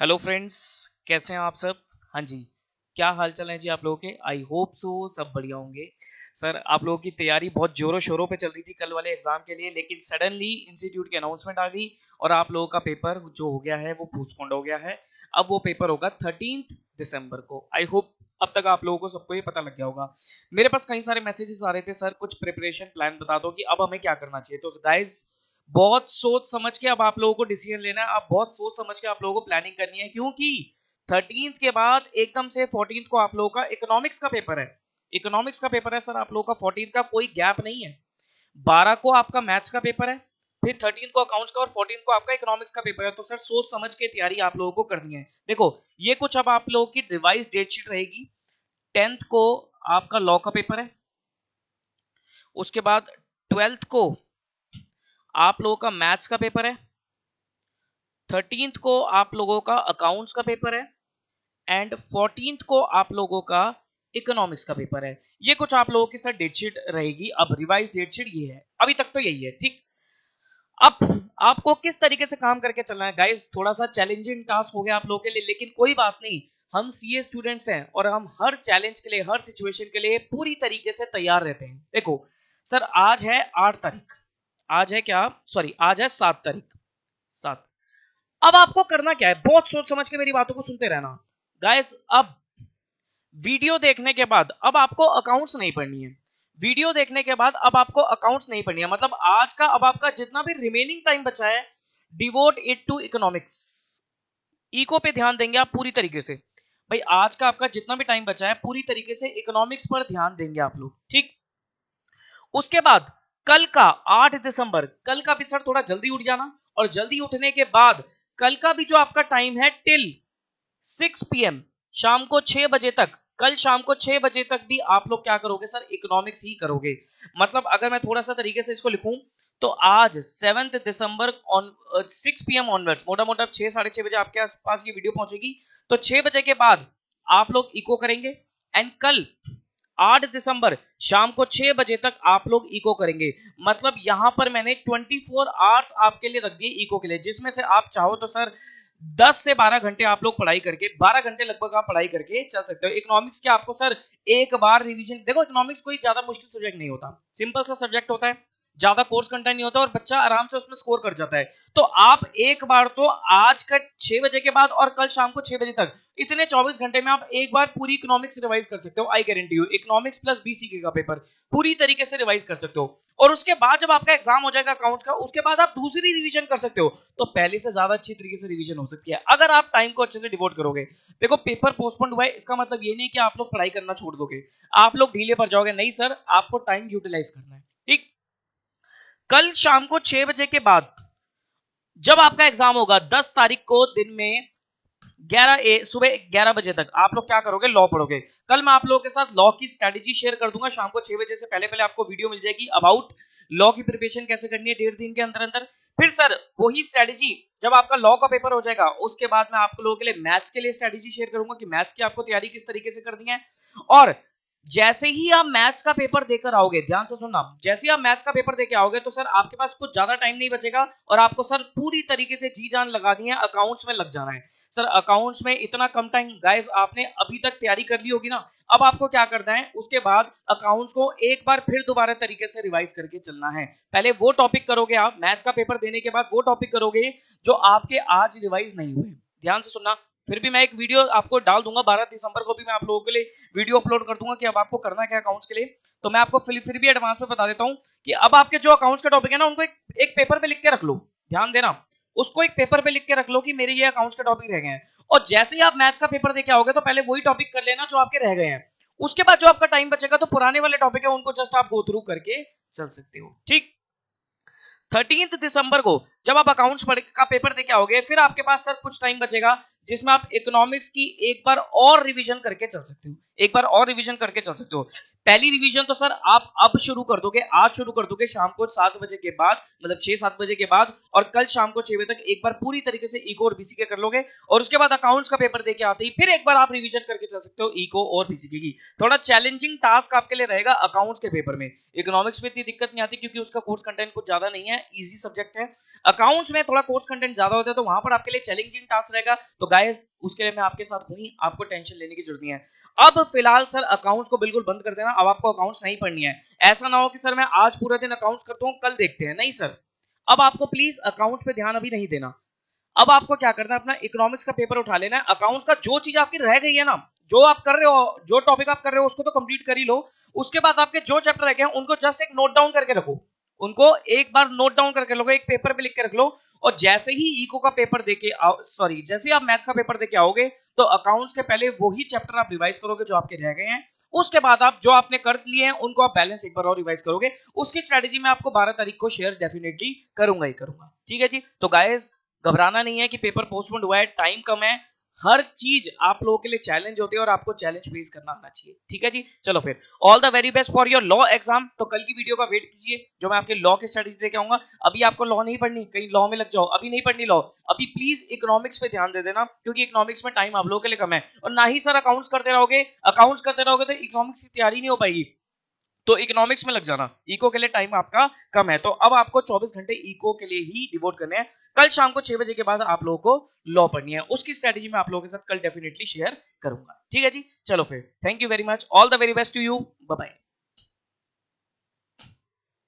Hello friends, कैसे हैं आप सब। हाँ जी, क्या हाल चाल है जी आप लोगों के। आई होप सो सब बढ़िया होंगे। सर, आप लोगों की तैयारी बहुत जोरों शोरों पे चल रही थी कल वाले एग्जाम के लिए, लेकिन सडनली इंस्टीट्यूट की अनाउंसमेंट आ गई और आप लोगों का पेपर जो हो गया है वो पोस्टपोन्ड हो गया है। अब वो पेपर होगा 13 दिसंबर को। आई होप अब तक आप लोगों को सबको ये पता लग गया होगा। मेरे पास कई सारे मैसेजेस आ रहे थे, सर कुछ प्रिपरेशन प्लान बता दो कि अब हमें क्या करना चाहिए। तो गाइज, बहुत सोच समझ के अब आप लोगों को डिसीजन लेना है। आप बहुत सोच समझ के आप लोगों को प्लानिंग करनी है, क्योंकि 13th के बाद एकदम से 14th को आप लोगों का इकोनॉमिक्स का पेपर है। इकोनॉमिक्स का पेपर है सर आप लोगों का 14th का, कोई गैप नहीं है। 12 को आपका मैथ्स का पेपर है, फिर 13th को अकाउंट्स का और 14th को आपका इकोनॉमिक्स का पेपर है। तो सर सोच समझ के तैयारी आप लोगों को करनी है। देखो, ये कुछ अब आप लोगों की रिवाइज डेट शीट रहेगी। 10th को आपका लॉ का पेपर है, उसके बाद 12th को आप लोगों का मैथ्स का पेपर है, 13th को आप लोगों का अकाउंट्स का पेपर है एंड 14th को आप लोगों का इकोनॉमिक्स का पेपर है। ये कुछ आप लोगों की सर डेट शीट रहेगी। अब रिवाइज डेट शीट ये है, अभी तक तो यही है, ठीक। अब आपको किस तरीके से काम करके चलना है गाइस, थोड़ा सा चैलेंजिंग टास्क हो गया आप लोगों के लिए, लेकिन कोई बात नहीं। हम सीए स्टूडेंट्स हैं और हम हर चैलेंज के लिए, हर सिचुएशन के लिए पूरी तरीके से तैयार रहते हैं। देखो सर, आज है 8 तारीख, आज है क्या, सॉरी आज है 7 तारीख, 7। अब आपको करना क्या है, बहुत सोच समझ के मेरी बातों को सुनते रहना गाइस। अब वीडियो देखने के बाद अब आपको अकाउंट्स नहीं पढ़नी है। वीडियो देखने के बाद अब आपको अकाउंट्स नहीं पढ़नी है, मतलब आज का अब आपका जितना भी रिमेनिंग टाइम बचा है, devote it to economics. Eco पे ध्यान देंगे आप पूरी तरीके से। भाई आज का आपका जितना भी टाइम बचा है पूरी तरीके से इकोनॉमिक्स पर ध्यान देंगे आप लोग, ठीक। उसके बाद कल का 8 दिसंबर, कल का भी सर थोड़ा जल्दी उठ जाना, और जल्दी उठने के बाद कल का भी जो आपका टाइम है टिल 6 PM, शाम को 6 बजे तक, कल शाम को 6 बजे तक भी आप लोग क्या करोगे सर, इकोनॉमिक्स ही करोगे। मतलब अगर मैं थोड़ा सा तरीके से इसको लिखूं, तो आज 7 दिसंबर ऑन 6 PM ऑनवर्ड्स, मोटा मोटा 6 साढ़े 6 बजे आपके पास ये वीडियो पहुंचेगी। तो 6 बजे के बाद आप लोग इको करेंगे एंड कल 8 दिसंबर शाम को 6 बजे तक आप लोग इको करेंगे। मतलब यहां पर मैंने 24 आवर्स आपके लिए रख दिए इको के लिए, जिसमें से आप चाहो तो सर 10 से 12 घंटे आप लोग पढ़ाई करके, 12 घंटे लगभग आप पढ़ाई करके चल सकते हो। इकोनॉमिक्स के आपको सर एक बार रिवीजन, देखो इकोनॉमिक्स कोई ज्यादा मुश्किल सब्जेक्ट नहीं होता, सिंपल सा सब्जेक्ट होता है, ज्यादा कोर्स कंटेंट नहीं होता और बच्चा आराम से उसमें स्कोर कर जाता है। तो आप एक बार तो आज का 6 बजे के बाद और कल शाम को 6 बजे तक, इतने 24 घंटे में आप एक बार पूरी इकोनॉमिक्स रिवाइज कर सकते हो। I guarantee you, economics plus BCK का पेपर पूरी तरीके से रिवाइज कर सकते हो। और उसके बाद जब आपका एग्जाम हो जाएगा अकाउंट्स का, उसके बाद आप दूसरी रिवीजन कर सकते हो। तो पहले से ज्यादा अच्छी तरीके से रिवीजन हो सकती है अगर आप टाइम को अच्छे से डिवोट करोगे। देखो पेपर पोस्टपोन्ड हुआ है, इसका मतलब ये नहीं कि आप लोग पढ़ाई करना छोड़ दोगे, आप लोग ढीले पड़ जाओगे, नहीं सर, आपको टाइम यूटिलाइज करना है, ठीक। कल शाम को 6 बजे के बाद जब आपका एग्जाम होगा 10 तारीख को दिन में सुबह 11 बजे तक आप लोग क्या करोगे, लॉ पढ़ोगे। कल मैं आप लोगों के साथ लॉ की स्ट्रेटेजी शेयर कर दूंगा शाम को 6 बजे से पहले पहले आपको वीडियो मिल जाएगी अबाउट लॉ की प्रिपरेशन कैसे करनी है 1.5 दिन के अंदर अंदर। फिर सर वही स्ट्रेटेजी जब आपका लॉ का पेपर हो जाएगा, उसके बाद मैं आप लोगों के लिए मैथ्स के लिए स्ट्रेटेजी शेयर करूंगा कि मैथ्स की आपको तैयारी किस तरीके से करनी है। और जैसे ही आप मैथ्स का पेपर देकर आओगे, ध्यान से सुनना, जैसे ही आप मैथ्स का पेपर देकर आओगे तो सर आपके पास कुछ ज्यादा टाइम नहीं बचेगा और आपको सर पूरी तरीके से जी जान लगानी है, अकाउंट्स में लग जाना है। सर अकाउंट्स में इतना कम टाइम, गाइस आपने अभी तक तैयारी कर ली होगी ना, अब आपको क्या करना है, उसके बाद अकाउंट्स को एक बार फिर दोबारा तरीके से रिवाइज करके चलना है। पहले वो टॉपिक करोगे, आप मैथ्स का पेपर देने के बाद वो टॉपिक करोगे जो आपके आज रिवाइज नहीं हुए। ध्यान से सुनना, फिर भी मैं एक वीडियो आपको डाल दूंगा 12 दिसंबर को भी मैं आप लोगों के लिए वीडियो अपलोड कर दूंगा कि अब आपको करना क्या अकाउंट्स के लिए। तो मैं आपको फिर भी एडवांस में बता देता हूं कि अब आपके जो अकाउंट्स का टॉपिक है ना, उनको एक पेपर पे लिख के रख लो। ध्यान देना, उसको एक पेपर पे लिख के रख लो कि मेरे ये अकाउंट्स का टॉपिक रह गए हैं। और जैसे ही आप मैथ्स का पेपर देके आओगे तो पहले वही टॉपिक कर लेना जो आपके रह गए हैं। उसके बाद जो आपका टाइम बचेगा तो पुराने वाले टॉपिक है उनको जस्ट आप गो थ्रू करके चल सकते हो, ठीक। 13 दिसंबर को जब आप अकाउंट्स का पेपर देके आओगे, फिर आपके पास सर कुछ टाइम बचेगा जिसमें आप इकोनॉमिक्स की एक बार और रिवीजन करके चल सकते हो, एक बार और रिवीजन करके चल सकते हो। पहली रिवीजन तो सर आप अब शुरू कर दोगे, आज शुरू कर दोगे शाम को 7 बजे के बाद, मतलब 6-7 बजे के बाद, और कल शाम को 6 बजे तक एक बार पूरी तरीके से इको और बीसीके कर लोगे। और उसके बाद अकाउंट्स का पेपर देके आते ही फिर एक बार आप रिवीजन करके चल सकते हो इको और बीसीके की। थोड़ा चैलेंजिंग टास्क आपके लिए रहेगा अकाउंट्स के पेपर में। इकोनॉमिक्स में इतनी दिक्कत नहीं आती क्योंकि उसका कोर्स कंटेंट कुछ ज्यादा नहीं है, इजी सब्जेक्ट है। अकाउंट्स में थोड़ा कोर्स कंटेंट ज्यादा होता है तो वहां पर आपके लिए चैलेंजिंग टास्क रहेगा। तो गाइस उसके लिए मैं आपके साथ हूं ही, आपको टेंशन लेने की जरूरत नहीं है। अब फिलहाल सर अकाउंट्स को बिल्कुल बंद कर देना, अब आपको अकाउंट्स नहीं पढ़नी है। ऐसा ना हो कि सर मैं आज पूरा दिन अकाउंट्स करता हूं कल देखते हैं, नहीं सर। अब आपको प्लीज अकाउंट्स पे ध्यान अभी नहीं देना। अब आपको क्या करना है, अपना इकोनॉमिक्स का पेपर उठा लेना है। अकाउंट्स का जो चीज आपकी रह गई है ना, जो आप कर रहे हो, जो टॉपिक आप कर रहे हो उसको तो कंप्लीट कर ही लो। उसके बाद आपके जो चैप्टर रह गए हैं उनको जस्ट एक नोट डाउन करके रखो, उनको एक बार नोट डाउन करके लो, एक पेपर पे लिख के रख लो। और जैसे ही इको का पेपर देके सॉरी जैसे ही आप मैथ्स का पेपर देके आओगे तो अकाउंट्स के पहले वही चैप्टर आप रिवाइज करोगे जो आपके रह गए हैं। उसके बाद आप जो आपने कर लिए हैं उनको आप बैलेंस एक बार और रिवाइज करोगे। उसकी स्ट्रेटेजी मैं आपको 12 तारीख को शेयर डेफिनेटली करूंगा ही करूंगा, ठीक है जी। तो गाइस घबराना नहीं है कि पेपर पोस्टपोन हुआ है, टाइम कम है। हर चीज आप लोगों के लिए चैलेंज होती है और आपको चैलेंज फेस करना आना चाहिए, ठीक है जी। चलो फिर all the very best for your law exam. तो कल की वीडियो का वेट कीजिए जो मैं आपके लॉ की स्टडीज लेके आऊंगा। अभी आपको लॉ नहीं पढ़नी, कहीं लॉ में लग जाओ, अभी नहीं पढ़नी लॉ। अभी प्लीज इकोनॉमिक्स पे ध्यान दे देना क्योंकि इकोनॉमिक्स में टाइम आप लोगों के लिए कम है। और ना ही सर अकाउंट्स करते रहोगे तो इकोनॉमिक्स की तैयारी नहीं हो पाएगी। तो इकोनॉमिक्स में लग जाना, इको के लिए टाइम आपका कम है। तो अब आपको 24 घंटे इको के लिए ही डिवोट करने हैं। कल शाम को 6 बजे के बाद आप लोगों को लॉ पढ़नी है, उसकी स्ट्रेटेजी मैं आप लोगों के साथ कल डेफिनेटली शेयर करूंगा, ठीक है जी। चलो फिर thank you very much, all the very best to you, bye bye.